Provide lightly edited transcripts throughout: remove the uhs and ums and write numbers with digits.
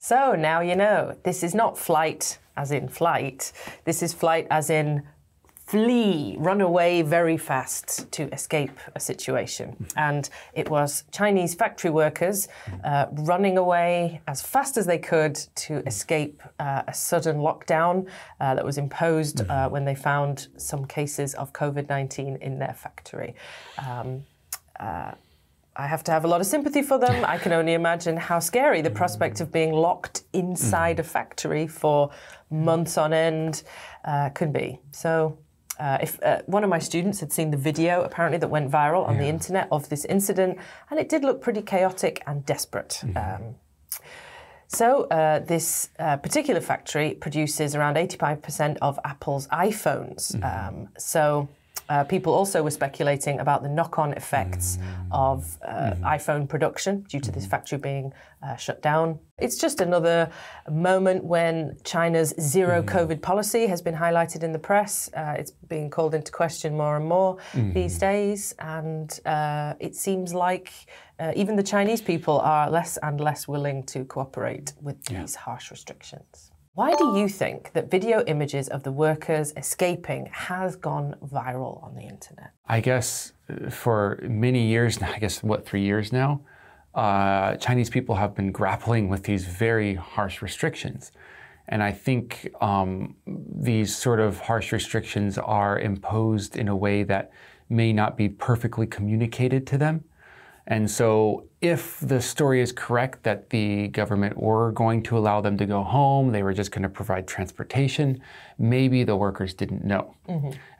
So now you know, this is not flight as in flight. This is flight as in flee, run away very fast to escape a situation. And it was Chinese factory workers running away as fast as they could to escape a sudden lockdown that was imposed when they found some cases of COVID-19 in their factory. I have to have a lot of sympathy for them. I can only imagine how scary the prospect of being locked inside a factory for months on end could be. So if one of my students had seen the video, apparently, that went viral on the internet of this incident, and it did look pretty chaotic and desperate. So this particular factory produces around 85% of Apple's iPhones. People also were speculating about the knock-on effects of iPhone production due to this factory being shut down. It's just another moment when China's zero COVID policy has been highlighted in the press. It's being called into question more and more these days. And it seems like even the Chinese people are less and less willing to cooperate with these harsh restrictions. Why do you think that video images of the workers escaping has gone viral on the internet? I guess for many years now, 3 years now, Chinese people have been grappling with these very harsh restrictions. And I think these sort of harsh restrictions are imposed in a way that may not be perfectly communicated to them. And so if the story is correct that the government were going to allow them to go home, they were just going to provide transportation, maybe the workers didn't know.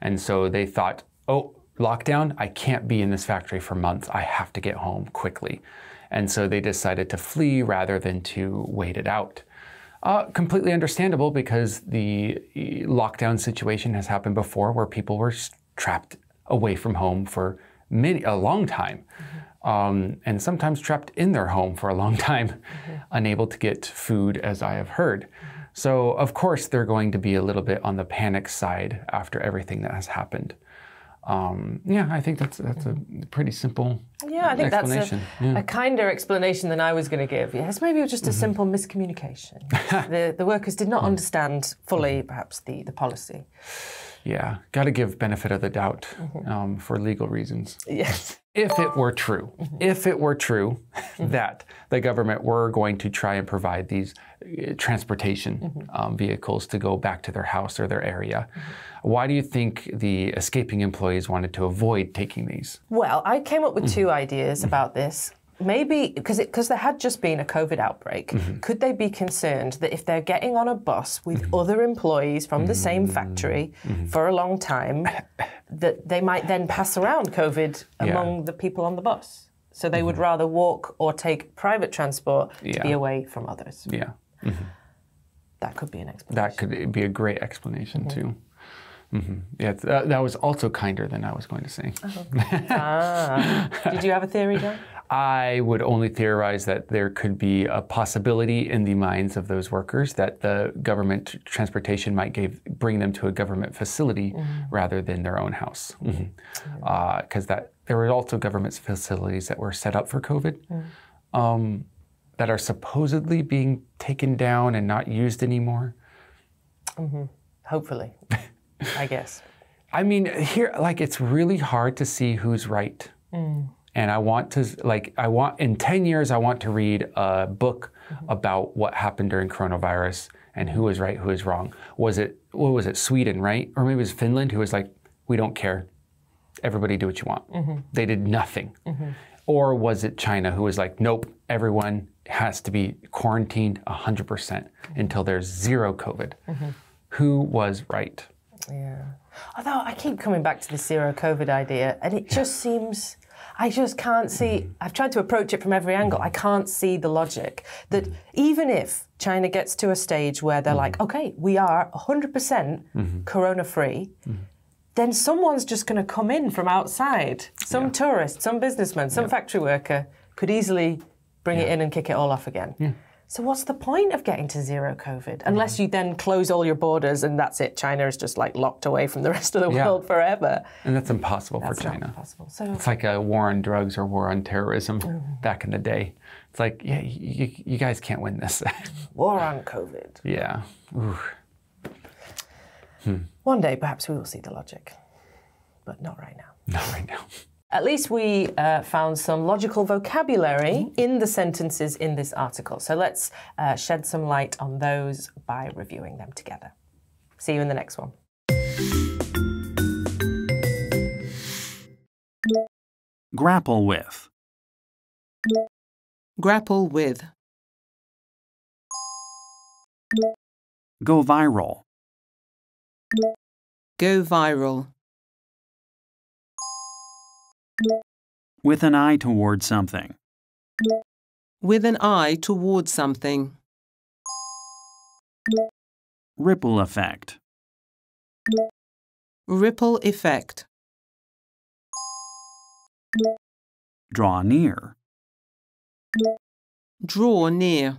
And so they thought, oh, lockdown, I can't be in this factory for months. I have to get home quickly. And so they decided to flee rather than to wait it out. Completely understandable, because the lockdown situation has happened before where people were trapped away from home for a long time. And sometimes trapped in their home for a long time, unable to get food, as I have heard. So, of course, they're going to be a little bit on the panic side after everything that has happened. I think that's a pretty simple explanation. That's a kinder explanation than I was going to give. Yes, maybe it was just a simple miscommunication. The workers did not understand fully, perhaps, the policy. Yeah, got to give benefit of the doubt for legal reasons. Yes. If it were true, that the government were going to try and provide these transportation vehicles to go back to their house or their area, why do you think the escaping employees wanted to avoid taking these? Well, I came up with two ideas about this. Maybe because there had just been a COVID outbreak, could they be concerned that if they're getting on a bus with other employees from the same factory for a long time, that they might then pass around COVID among the people on the bus? So they would rather walk or take private transport to be away from others. Yeah. That could be an explanation. That could be a great explanation too. Yeah, that was also kinder than I was going to say. Did you have a theory, John? I would only theorize that there could be a possibility in the minds of those workers that the government transportation might bring them to a government facility rather than their own house. Because there were also government facilities that were set up for COVID that are supposedly being taken down and not used anymore. Hopefully, I guess. I mean, here, it's really hard to see who's right. And I want in 10 years, I want to read a book about what happened during coronavirus and who was right, who was wrong. What was it, Sweden, right? Or maybe it was Finland, who was like, we don't care. Everybody do what you want. They did nothing. Or was it China, who was like, nope, everyone has to be quarantined 100% until there's zero COVID. Who was right? Yeah. Although I keep coming back to the zero COVID idea, and it just seems... I just can't see, I've tried to approach it from every angle, I can't see the logic that even if China gets to a stage where they're like, okay, we are 100% corona-free, then someone's just going to come in from outside. Some tourist, some businessman, some factory worker could easily bring it in and kick it all off again. So what's the point of getting to zero COVID? Unless you then close all your borders and that's it. China is just like locked away from the rest of the world forever. And that's impossible for China. Impossible. So it's like a war on drugs or war on terrorism back in the day. It's like, yeah, you guys can't win this. War on COVID. Yeah. Ooh. One day, perhaps we will see the logic, but not right now. Not right now. At least we found some logical vocabulary in the sentences in this article. So let's shed some light on those by reviewing them together. See you in the next one. Grapple with. Grapple with. Go viral. Go viral. With an eye toward something. With an eye toward something. Ripple effect. Ripple effect. Draw near. Draw near.